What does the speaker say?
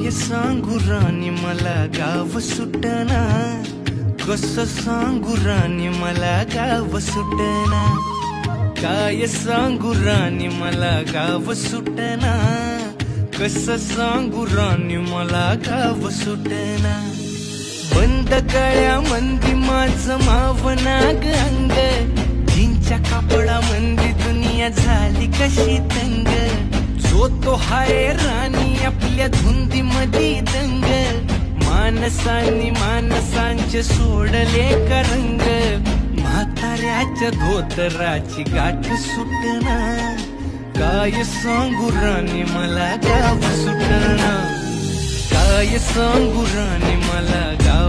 काय सांगू राणी मला गाव सुटना, कसं सांगू राणी मला गाव सुटना, काय सांगू राणी मला गाव सुटना, कसं सांगू राणी मला गाव सुटना। बंद गळ्या मंदी माझं मावना ग अंग, जीनच्या कापडा मंदी दुनिया झाली कशी तंग, जो तो हाय राणी आपल्या धुंदी मधी दंग, मानसांनी मानसांचे सोडले का रंग, म्हाताऱ्याच्या धोतराची गाठ सुटना, काय सांगू राणी मला गाव सुटना, काय सांगू राणी मला गाव